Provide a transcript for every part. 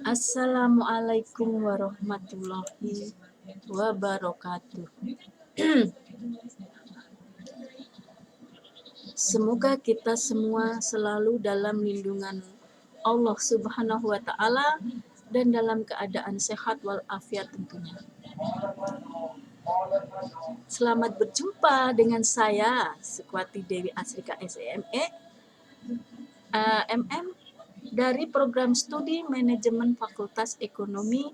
Assalamualaikum warahmatullahi wabarakatuh. Semoga kita semua selalu dalam lindungan Allah Subhanahu wa Ta'ala dan dalam keadaan sehat walafiat tentunya. Selamat berjumpa dengan saya, Sukwati Dewi Asrika SEME, MM, dari program studi Manajemen Fakultas Ekonomi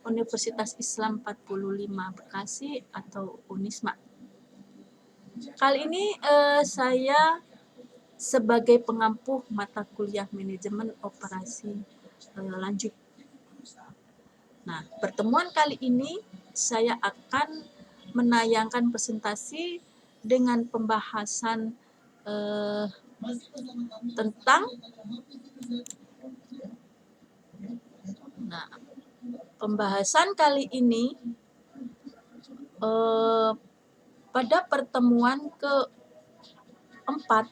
Universitas Islam 45 Bekasi atau Unisma. Kali ini saya sebagai pengampu mata kuliah Manajemen Operasi Lanjut. Nah, pertemuan kali ini saya akan menayangkan presentasi dengan pembahasan tentang pembahasan kali ini pada pertemuan keempat,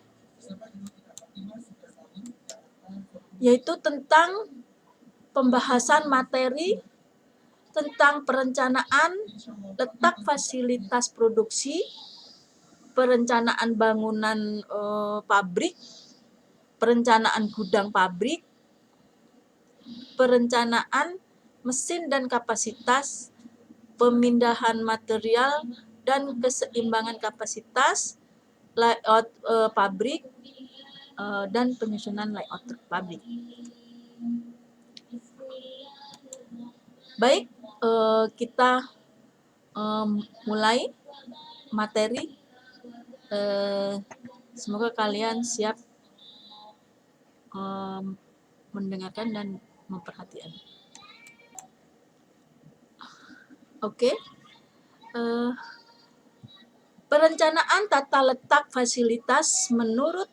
yaitu tentang pembahasan materi tentang perencanaan letak fasilitas produksi, perencanaan bangunan pabrik, perencanaan gudang pabrik, perencanaan mesin dan kapasitas, pemindahan material dan keseimbangan kapasitas, layout pabrik, dan penyusunan layout pabrik. Baik, kita mulai materi. Semoga kalian siap mendengarkan dan memperhatikan. Oke. Perencanaan tata letak fasilitas menurut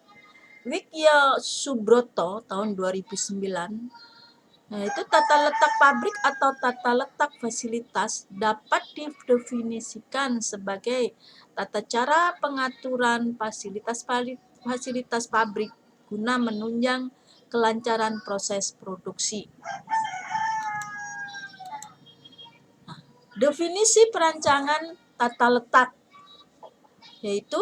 Wikya Subroto tahun 2009, yaitu tata letak pabrik atau tata letak fasilitas dapat didefinisikan sebagai tata cara pengaturan fasilitas pabrik guna menunjang kelancaran proses produksi. Definisi perancangan tata letak, yaitu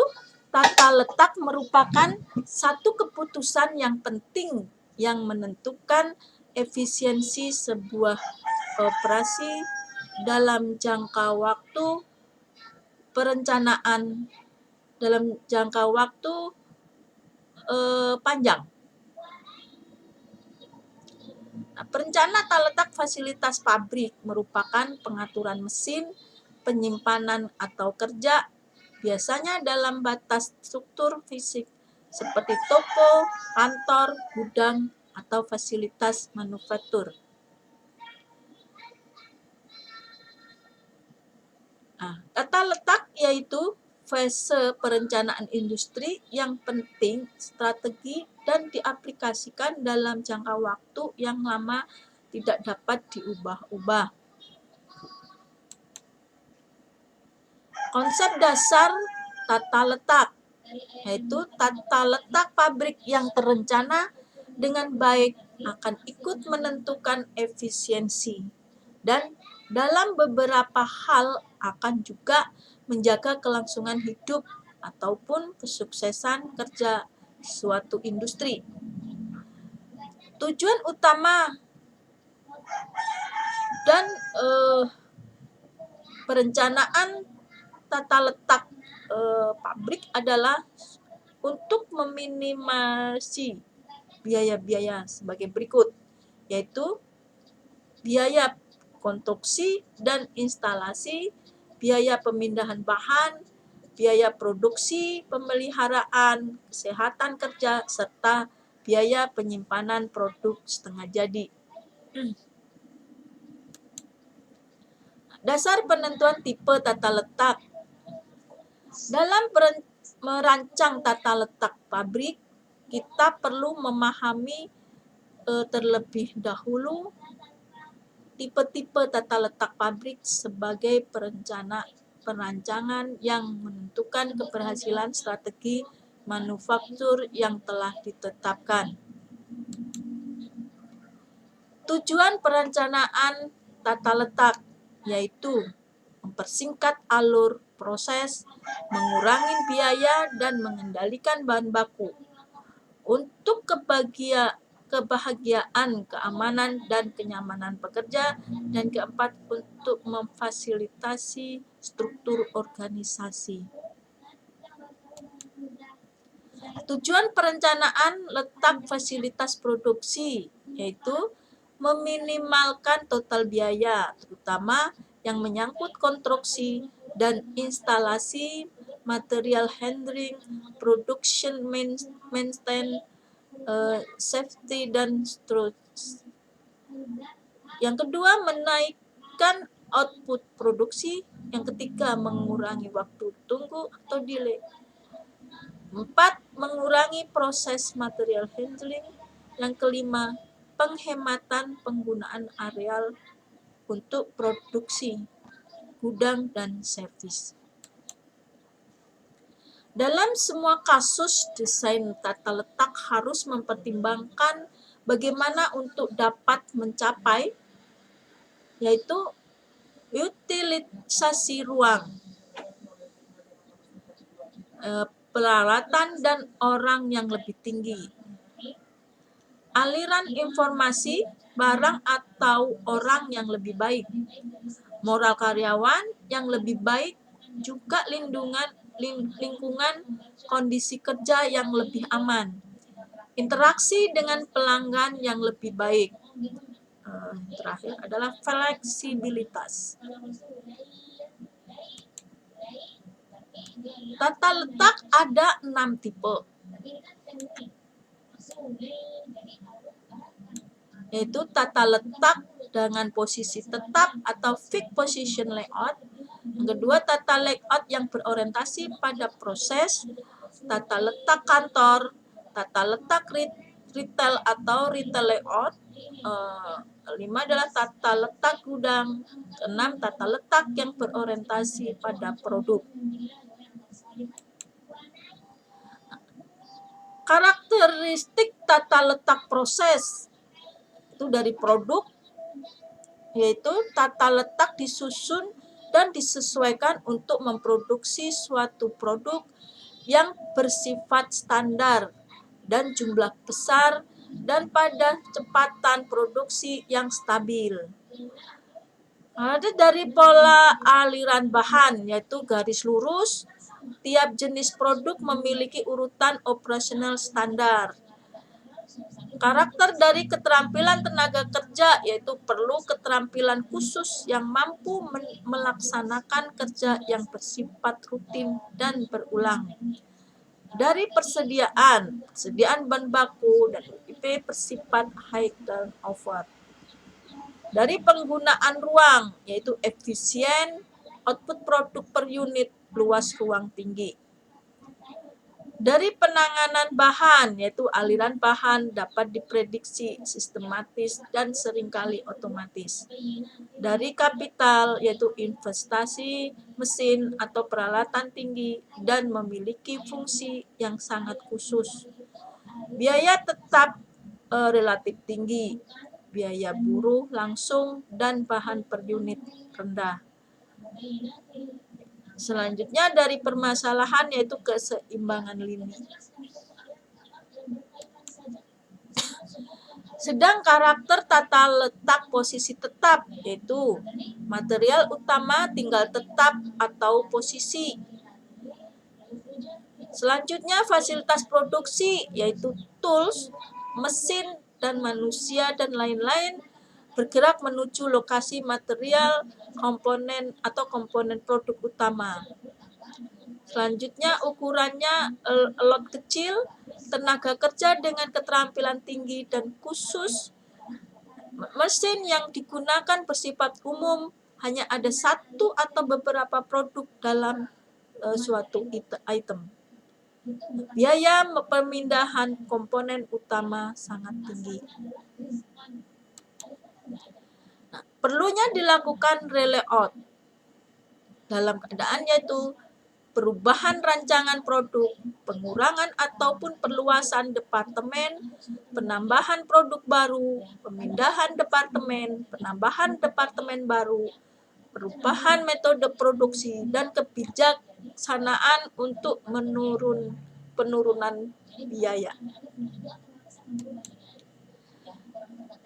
tata letak merupakan satu keputusan yang penting yang menentukan efisiensi sebuah operasi dalam jangka waktu perencanaan dalam jangka waktu panjang. Perencana tata letak fasilitas pabrik merupakan pengaturan mesin, penyimpanan atau kerja, biasanya dalam batas struktur fisik seperti toko, kantor, gudang, atau fasilitas manufaktur. Tata letak yaitu fase perencanaan industri yang penting, strategi, dan diaplikasikan dalam jangka waktu yang lama tidak dapat diubah-ubah. Konsep dasar tata letak, yaitu tata letak pabrik yang terencana dengan baik akan ikut menentukan efisiensi dan dalam beberapa hal akan juga menjaga kelangsungan hidup ataupun kesuksesan kerja suatu industri. Tujuan utama dan perencanaan tata letak pabrik adalah untuk meminimasi biaya-biaya sebagai berikut, yaitu biaya konstruksi dan instalasi, biaya pemindahan bahan, biaya produksi, pemeliharaan, kesehatan kerja, serta biaya penyimpanan produk setengah jadi. Dasar penentuan tipe tata letak. Dalam merancang tata letak pabrik, kita perlu memahami terlebih dahulu tipe-tipe tata letak pabrik sebagai perancangan yang menentukan keberhasilan strategi manufaktur yang telah ditetapkan. Tujuan perencanaan tata letak yaitu mempersingkat alur proses, mengurangi biaya, dan mengendalikan bahan baku untuk kebahagiaan, keamanan, dan kenyamanan pekerja. Dan keempat, untuk memfasilitasi struktur organisasi. Tujuan perencanaan letak fasilitas produksi yaitu meminimalkan total biaya, terutama yang menyangkut konstruksi dan instalasi, material handling, production maintenance, safety, dan seterusnya. Yang kedua, menaikkan output produksi. Yang ketiga, mengurangi waktu tunggu atau delay. 4. Mengurangi proses material handling. Yang kelima, penghematan penggunaan areal untuk produksi, gudang, dan servis. Dalam semua kasus, desain tata letak harus mempertimbangkan bagaimana untuk dapat mencapai, yaitu utilisasi ruang, peralatan, dan orang yang lebih tinggi, aliran informasi, barang atau orang yang lebih baik, moral karyawan yang lebih baik, juga lingkungan kondisi kerja yang lebih aman, interaksi dengan pelanggan yang lebih baik. Terakhir adalah fleksibilitas. Tata letak ada 6 tipe, yaitu tata letak dengan posisi tetap atau fixed position layout. Yang kedua, tata layout yang berorientasi pada proses, tata letak kantor, tata letak retail atau retail layout. Kelima adalah tata letak gudang. Keenam, tata letak yang berorientasi pada produk. Karakteristik tata letak proses itu dari produk, yaitu tata letak disusun dan disesuaikan untuk memproduksi suatu produk yang bersifat standar dan jumlah besar dan pada kecepatan produksi yang stabil. Ada dari pola aliran bahan, yaitu garis lurus. Tiap jenis produk memiliki urutan operasional standar. Karakter dari keterampilan tenaga kerja, yaitu perlu keterampilan khusus yang mampu melaksanakan kerja yang bersifat rutin dan berulang. Dari persediaan bahan baku dan UIP bersifat high turnover. Dari penggunaan ruang, yaitu efisien, output produk per unit, luas ruang tinggi. Dari penanganan bahan, yaitu aliran bahan dapat diprediksi, sistematis, dan seringkali otomatis. Dari kapital, yaitu investasi, mesin, atau peralatan tinggi, dan memiliki fungsi yang sangat khusus. Biaya tetap relatif tinggi, biaya buruh langsung dan bahan per unit rendah. Selanjutnya dari permasalahan, yaitu keseimbangan lini. Sedang karakter tata letak posisi tetap, yaitu material utama tinggal tetap atau posisi. Selanjutnya fasilitas produksi, yaitu tools, mesin, dan manusia, dan lain-lain bergerak menuju lokasi material, komponen atau komponen produk utama. Selanjutnya ukurannya lot kecil, tenaga kerja dengan keterampilan tinggi dan khusus. Mesin yang digunakan bersifat umum, hanya ada satu atau beberapa produk dalam suatu item. Biaya pemindahan komponen utama sangat tinggi. Perlunya dilakukan relayout dalam keadaan yaitu perubahan rancangan produk, pengurangan ataupun perluasan departemen, penambahan produk baru, pemindahan departemen, penambahan departemen baru, perubahan metode produksi, dan kebijaksanaan untuk penurunan biaya.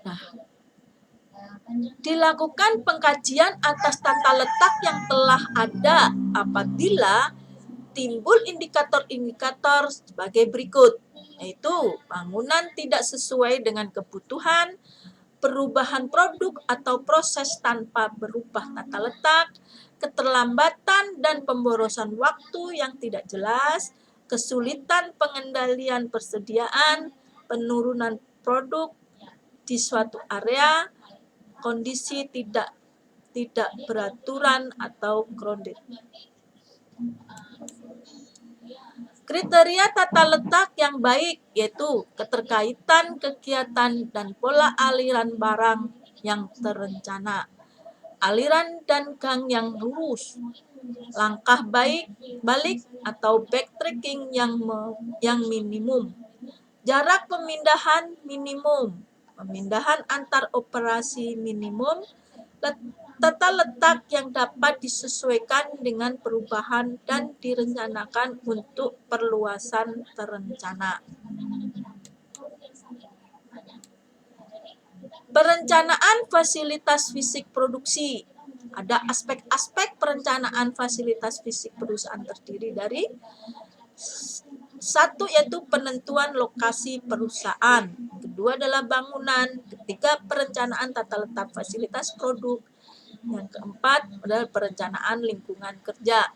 Nah, dilakukan pengkajian atas tata letak yang telah ada apabila timbul indikator-indikator sebagai berikut, yaitu bangunan tidak sesuai dengan kebutuhan, perubahan produk atau proses tanpa berubah tata letak, keterlambatan dan pemborosan waktu yang tidak jelas, kesulitan pengendalian persediaan, penurunan produk di suatu area, kondisi tidak beraturan atau grounded. Kriteria tata letak yang baik yaitu keterkaitan kegiatan dan pola aliran barang yang terencana, aliran dan gang yang lurus, langkah balik atau backtracking yang minimum, jarak pemindahan minimum, pemindahan antar operasi minimum, tata letak yang dapat disesuaikan dengan perubahan dan direncanakan untuk perluasan terencana. Perencanaan fasilitas fisik produksi. Ada aspek-aspek perencanaan fasilitas fisik perusahaan terdiri dari satu yaitu penentuan lokasi perusahaan, kedua adalah bangunan, ketiga perencanaan tata letak fasilitas produk, yang keempat adalah perencanaan lingkungan kerja.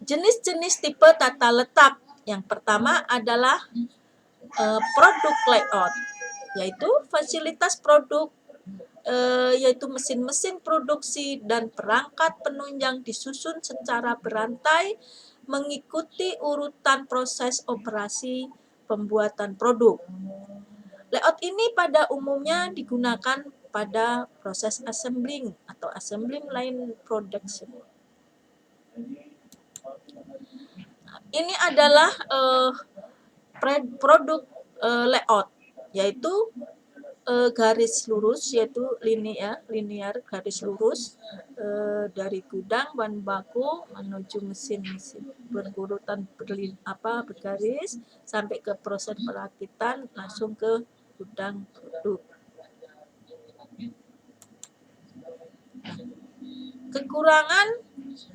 Jenis-jenis tipe tata letak. Yang pertama adalah produk layout, yaitu fasilitas produk, yaitu mesin-mesin produksi dan perangkat penunjang disusun secara berantai mengikuti urutan proses operasi pembuatan produk. Layout ini pada umumnya digunakan pada proses assembling atau assembly line production. Ini adalah produk layout, yaitu garis lurus, yaitu linear garis lurus dari gudang bahan baku menuju mesin-mesin berurutan bergaris sampai ke proses perakitan langsung ke gudang produk. Kekurangan,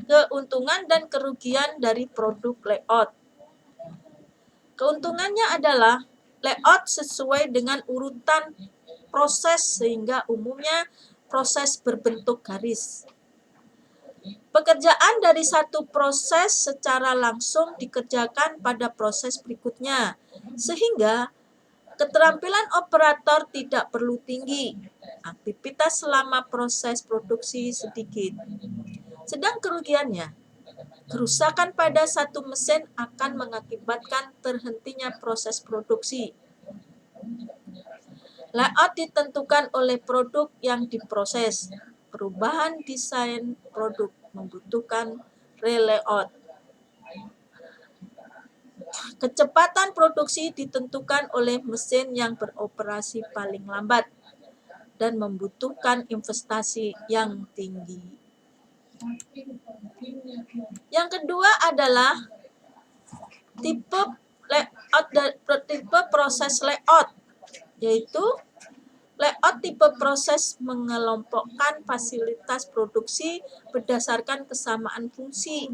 keuntungan dan kerugian dari produk layout. Keuntungannya adalah layout sesuai dengan urutan proses sehingga umumnya proses berbentuk garis. Pekerjaan dari satu proses secara langsung dikerjakan pada proses berikutnya, sehingga keterampilan operator tidak perlu tinggi. Aktivitas selama proses produksi sedikit. Sedang kerugiannya, kerusakan pada satu mesin akan mengakibatkan terhentinya proses produksi. Layout ditentukan oleh produk yang diproses. Perubahan desain produk membutuhkan relayout. Kecepatan produksi ditentukan oleh mesin yang beroperasi paling lambat dan membutuhkan investasi yang tinggi. Yang kedua adalah tipe proses layout, yaitu layout tipe proses mengelompokkan fasilitas produksi berdasarkan kesamaan fungsi.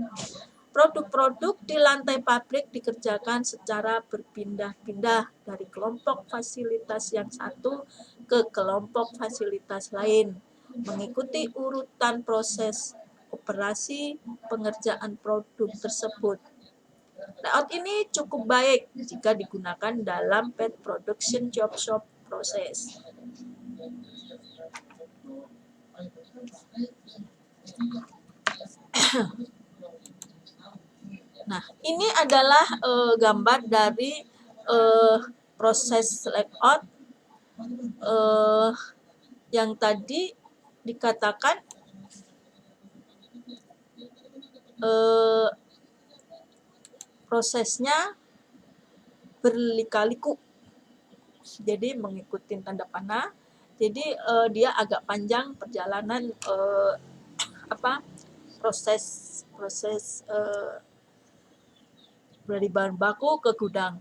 Produk-produk di lantai pabrik dikerjakan secara berpindah-pindah dari kelompok fasilitas yang satu ke kelompok fasilitas lain, mengikuti urutan proses operasi pengerjaan produk tersebut. Layout ini cukup baik jika digunakan dalam pet production job shop proses. Nah, ini adalah gambar dari proses layout yang tadi dikatakan prosesnya berlika-liku, jadi mengikuti tanda panah. Jadi dia agak panjang perjalanan proses dari bahan baku ke gudang,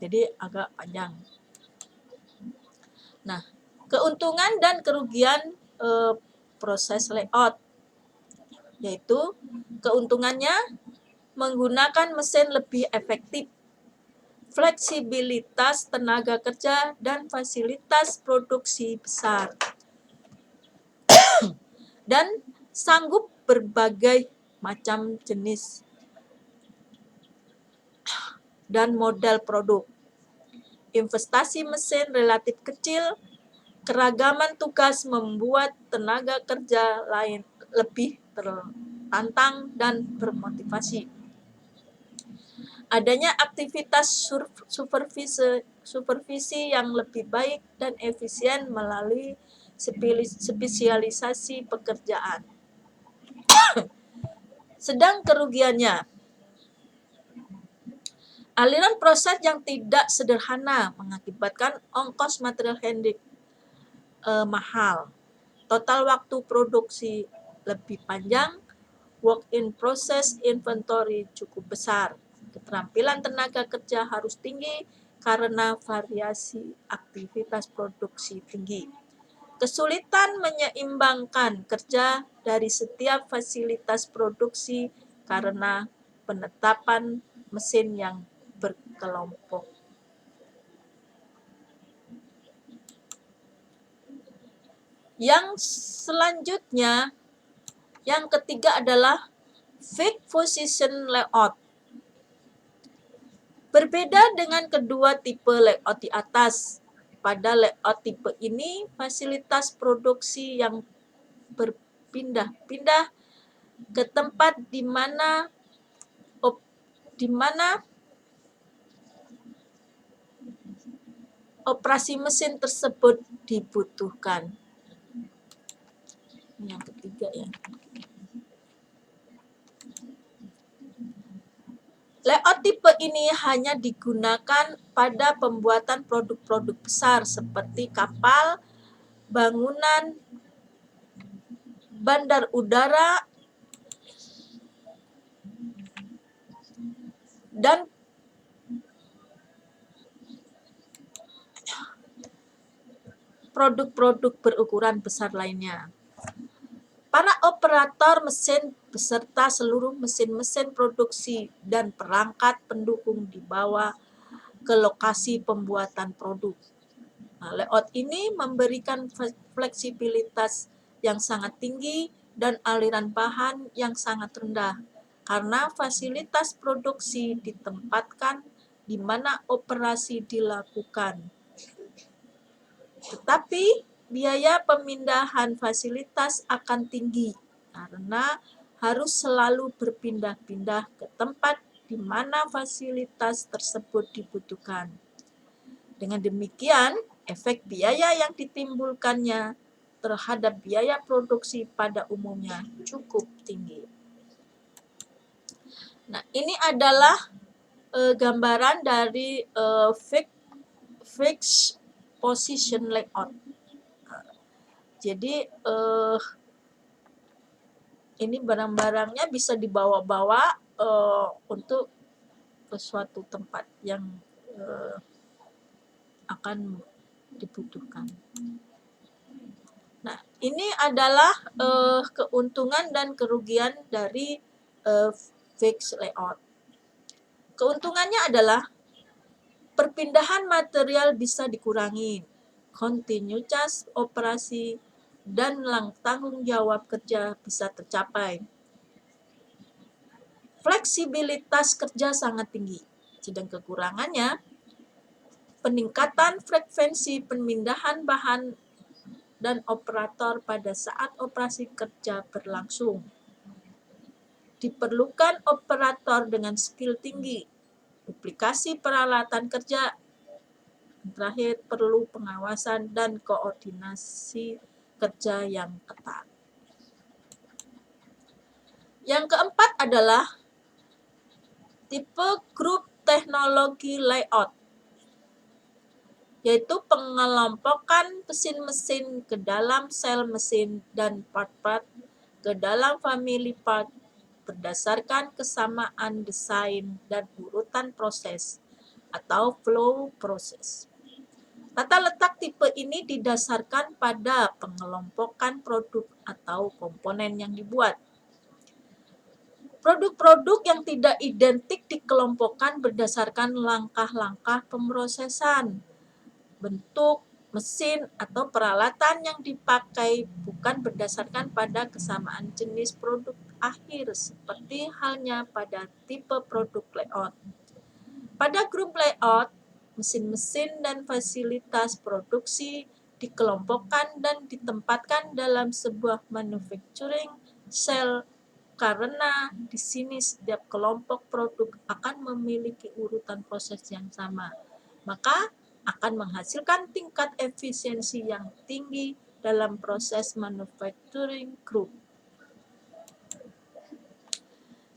jadi agak panjang. Nah, keuntungan dan kerugian proses layout, yaitu keuntungannya menggunakan mesin lebih efektif, fleksibilitas tenaga kerja, dan fasilitas produksi besar, dan sanggup berbagai macam jenis dan model produk. Investasi mesin relatif kecil, keragaman tugas membuat tenaga kerja lain lebih tertantang dan bermotivasi. Adanya aktivitas supervisi yang lebih baik dan efisien melalui spesialisasi pekerjaan. Sedang kerugiannya, aliran proses yang tidak sederhana mengakibatkan ongkos material handling mahal, total waktu produksi lebih panjang, work in process inventory cukup besar, keterampilan tenaga kerja harus tinggi karena variasi aktivitas produksi tinggi, kesulitan menyeimbangkan kerja dari setiap fasilitas produksi karena penetapan mesin yang berkelompok. Yang selanjutnya, yang ketiga adalah fixed position layout. Berbeda dengan kedua tipe layout di atas, pada layout tipe ini fasilitas produksi yang berpindah-pindah ke tempat di mana operasi mesin tersebut dibutuhkan. Yang ketiga ya. Layout tipe ini hanya digunakan pada pembuatan produk-produk besar seperti kapal, bangunan, bandar udara, dan produk-produk berukuran besar lainnya. Para operator mesin beserta seluruh mesin-mesin produksi dan perangkat pendukung dibawa ke lokasi pembuatan produk. Nah, layout ini memberikan fleksibilitas yang sangat tinggi dan aliran bahan yang sangat rendah karena fasilitas produksi ditempatkan di mana operasi dilakukan. Tetapi biaya pemindahan fasilitas akan tinggi karena harus selalu berpindah-pindah ke tempat di mana fasilitas tersebut dibutuhkan. Dengan demikian, efek biaya yang ditimbulkannya terhadap biaya produksi pada umumnya cukup tinggi. Nah, ini adalah gambaran dari fixed position layout. Jadi ini barang-barangnya bisa dibawa-bawa untuk ke suatu tempat yang akan dibutuhkan. Nah, ini adalah keuntungan dan kerugian dari fixed layout. Keuntungannya adalah perpindahan material bisa dikurangi, kontinuitas operasi dan tanggung jawab kerja bisa tercapai. Fleksibilitas kerja sangat tinggi. Sedang kekurangannya, peningkatan frekuensi pemindahan bahan dan operator pada saat operasi kerja berlangsung. Diperlukan operator dengan skill tinggi, duplikasi peralatan kerja, terakhir perlu pengawasan dan koordinasi kerja yang ketat. Yang keempat adalah tipe grup teknologi layout, yaitu pengelompokan mesin-mesin ke dalam sel mesin dan part-part ke dalam family part berdasarkan kesamaan desain dan urutan proses atau flow proses. Tata letak tipe ini didasarkan pada pengelompokan produk atau komponen yang dibuat. Produk-produk yang tidak identik dikelompokkan berdasarkan langkah-langkah pemrosesan, bentuk, mesin, atau peralatan yang dipakai, bukan berdasarkan pada kesamaan jenis produk akhir, seperti halnya pada tipe produk layout. Pada grup layout, mesin-mesin dan fasilitas produksi dikelompokkan dan ditempatkan dalam sebuah manufacturing cell, karena di sini setiap kelompok produk akan memiliki urutan proses yang sama, maka akan menghasilkan tingkat efisiensi yang tinggi dalam proses manufacturing group.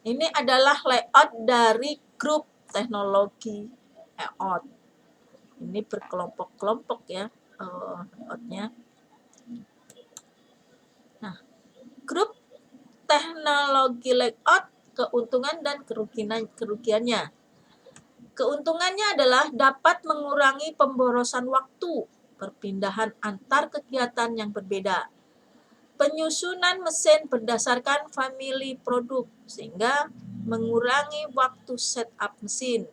Ini adalah layout dari grup teknologi layout. Ini berkelompok-kelompok ya layoutnya. Nah, grup teknologi layout, keuntungan dan kerugiannya. Keuntungannya adalah dapat mengurangi pemborosan waktu, perpindahan antar kegiatan yang berbeda, penyusunan mesin berdasarkan famili produk sehingga mengurangi waktu setup mesin,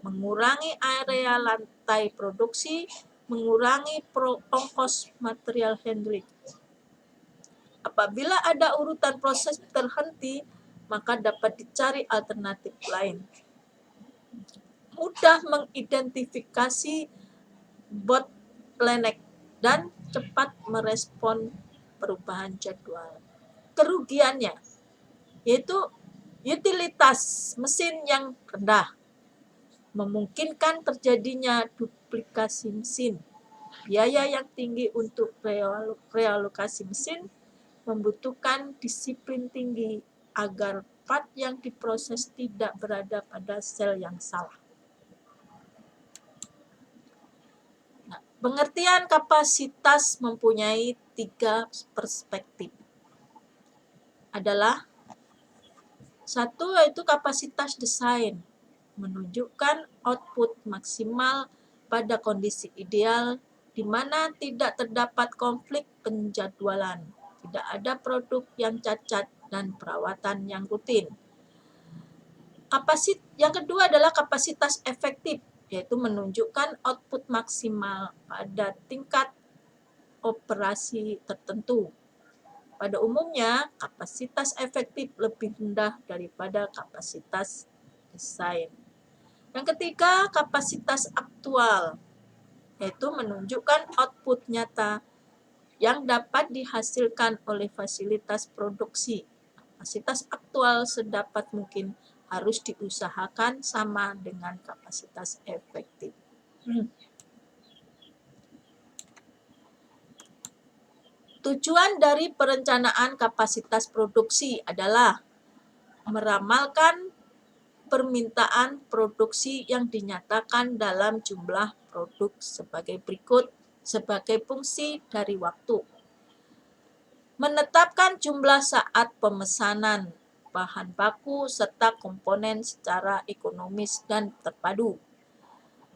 mengurangi area lantai produksi, mengurangi ongkos material handling. Apabila ada urutan proses terhenti, maka dapat dicari alternatif lain. Mudah mengidentifikasi bottleneck dan cepat merespon perubahan jadwal. Kerugiannya yaitu utilitas mesin yang rendah, memungkinkan terjadinya duplikasi mesin, biaya yang tinggi untuk realokasi mesin, membutuhkan disiplin tinggi agar part yang diproses tidak berada pada sel yang salah. Nah, pengertian kapasitas mempunyai 3 perspektif. Adalah satu, yaitu kapasitas desain, menunjukkan output maksimal pada kondisi ideal di mana tidak terdapat konflik penjadwalan, tidak ada produk yang cacat dan perawatan yang rutin. Yang kedua adalah kapasitas efektif, yaitu menunjukkan output maksimal pada tingkat operasi tertentu. Pada umumnya, kapasitas efektif lebih rendah daripada kapasitas desain. Yang ketiga, kapasitas aktual, yaitu menunjukkan output nyata yang dapat dihasilkan oleh fasilitas produksi. Kapasitas aktual sedapat mungkin harus diusahakan sama dengan kapasitas efektif. Tujuan dari perencanaan kapasitas produksi adalah meramalkan permintaan produksi yang dinyatakan dalam jumlah produk sebagai berikut sebagai fungsi dari waktu. Menetapkan jumlah saat pemesanan bahan baku serta komponen secara ekonomis dan terpadu.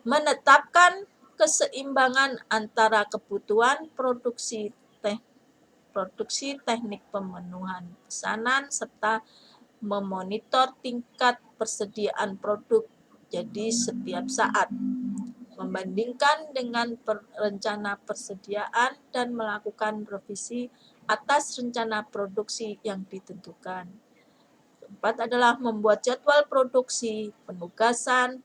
Menetapkan keseimbangan antara kebutuhan produksi, teknik pemenuhan pesanan, serta memonitor tingkat persediaan produk jadi setiap saat, membandingkan dengan rencana persediaan dan melakukan revisi atas rencana produksi yang ditentukan. Keempat adalah membuat jadwal produksi, penugasan,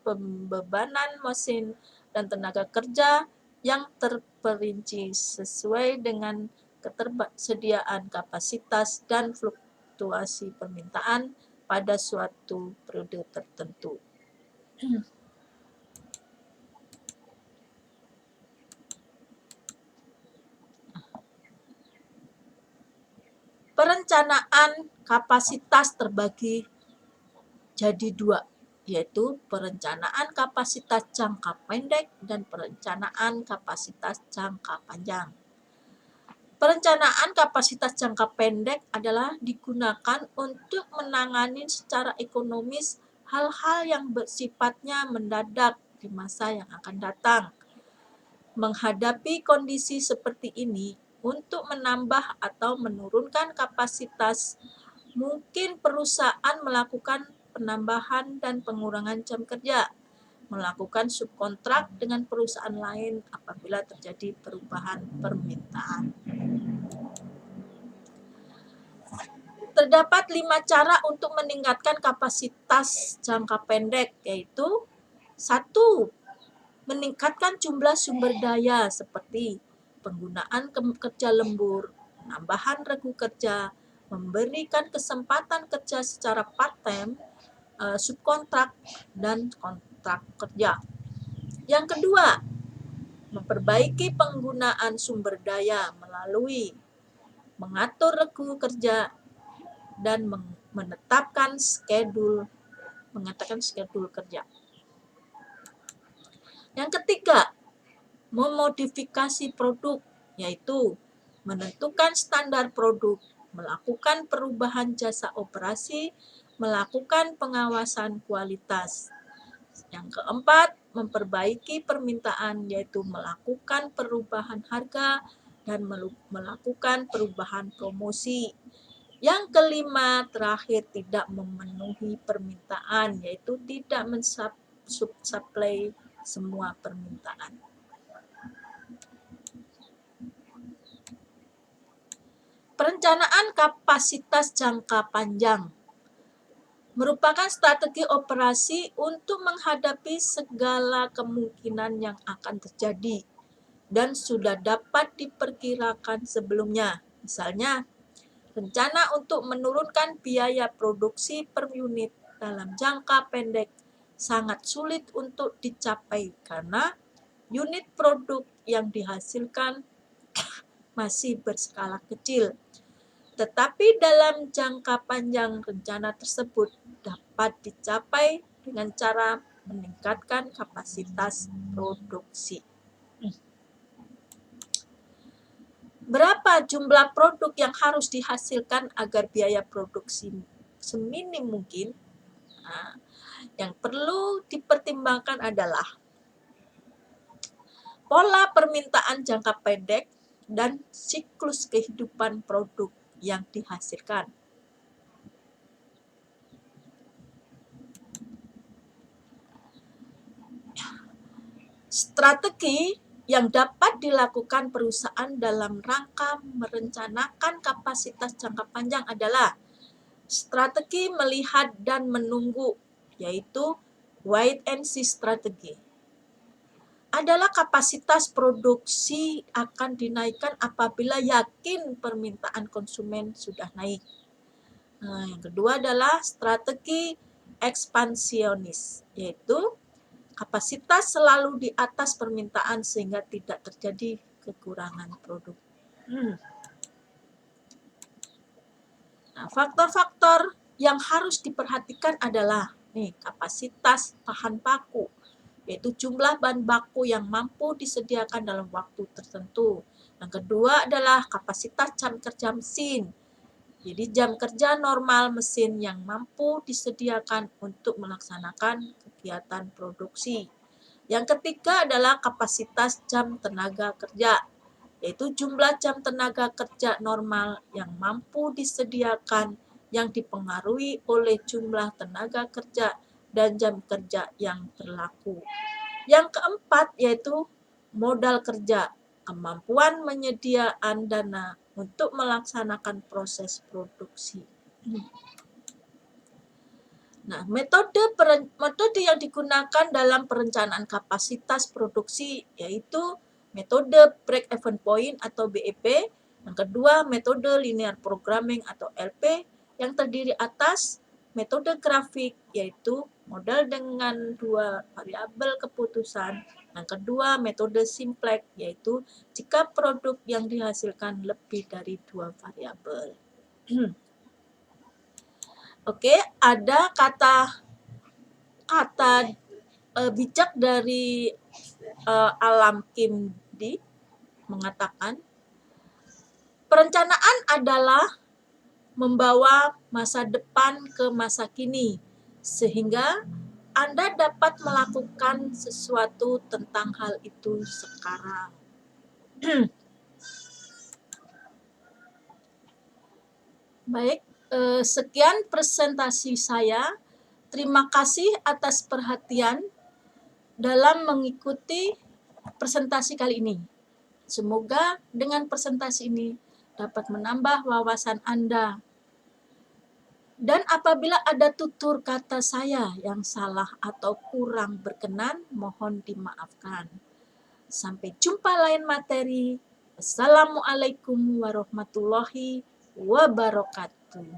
pembebanan mesin dan tenaga kerja yang terperinci sesuai dengan ketersediaan kapasitas dan fluktuasi permintaan pada suatu periode tertentu. perencanaan kapasitas terbagi jadi dua, yaitu perencanaan kapasitas jangka pendek dan perencanaan kapasitas jangka panjang. Perencanaan kapasitas jangka pendek adalah digunakan untuk menangani secara ekonomis hal-hal yang bersifatnya mendadak di masa yang akan datang. Menghadapi kondisi seperti ini, untuk menambah atau menurunkan kapasitas, mungkin perusahaan melakukan penambahan dan pengurangan jam kerja, melakukan subkontrak dengan perusahaan lain apabila terjadi perubahan permintaan. Terdapat 5 cara untuk meningkatkan kapasitas jangka pendek, yaitu 1. Meningkatkan jumlah sumber daya seperti penggunaan kerja lembur, penambahan regu kerja, memberikan kesempatan kerja secara part-time, subkontrak, dan kontrak kerja. Yang kedua, memperbaiki penggunaan sumber daya melalui mengatur regu kerja dan mengatakan schedule kerja. Yang ketiga, memodifikasi produk, yaitu menentukan standar produk, melakukan perubahan jasa operasi, melakukan pengawasan kualitas. Yang keempat, memperbaiki permintaan, yaitu melakukan perubahan harga dan melakukan perubahan promosi. Yang kelima, terakhir, tidak memenuhi permintaan, yaitu tidak mensuplai semua permintaan. Perencanaan kapasitas jangka panjang merupakan strategi operasi untuk menghadapi segala kemungkinan yang akan terjadi dan sudah dapat diperkirakan sebelumnya. Misalnya, rencana untuk menurunkan biaya produksi per unit dalam jangka pendek sangat sulit untuk dicapai karena unit produk yang dihasilkan masih berskala kecil. Tetapi dalam jangka panjang, rencana tersebut dapat dicapai dengan cara meningkatkan kapasitas produksi. Berapa jumlah produk yang harus dihasilkan agar biaya produksi seminim mungkin? Nah, yang perlu dipertimbangkan adalah pola permintaan jangka pendek dan siklus kehidupan produk yang dihasilkan. Strategi yang dapat dilakukan perusahaan dalam rangka merencanakan kapasitas jangka panjang adalah strategi melihat dan menunggu, yaitu wait and see strategi. Adalah kapasitas produksi akan dinaikkan apabila yakin permintaan konsumen sudah naik. Nah, yang kedua adalah strategi ekspansionis, yaitu kapasitas selalu di atas permintaan sehingga tidak terjadi kekurangan produk. Nah, faktor-faktor yang harus diperhatikan adalah kapasitas bahan baku, yaitu jumlah bahan baku yang mampu disediakan dalam waktu tertentu. Yang kedua adalah kapasitas jam kerja mesin. Jadi jam kerja normal mesin yang mampu disediakan untuk melaksanakan kegiatan produksi. Yang ketiga adalah kapasitas jam tenaga kerja, yaitu jumlah jam tenaga kerja normal yang mampu disediakan yang dipengaruhi oleh jumlah tenaga kerja dan jam kerja yang berlaku. Yang keempat yaitu modal kerja, kemampuan menyediakan dana untuk melaksanakan proses produksi. Nah, metode yang digunakan dalam perencanaan kapasitas produksi yaitu metode break-even point atau BEP, yang kedua metode linear programming atau LP, yang terdiri atas metode grafik yaitu model dengan 2 variabel keputusan, yang kedua metode simplex yaitu jika produk yang dihasilkan lebih dari 2 variabel. Oke, ada kata bijak dari Alam Kindi mengatakan, perencanaan adalah membawa masa depan ke masa kini, sehingga Anda dapat melakukan sesuatu tentang hal itu sekarang. Baik, sekian presentasi saya. Terima kasih atas perhatian dalam mengikuti presentasi kali ini. Semoga dengan presentasi ini dapat menambah wawasan Anda. Dan apabila ada tutur kata saya yang salah atau kurang berkenan, mohon dimaafkan. Sampai jumpa lain materi. Assalamualaikum warahmatullahi wabarakatuh.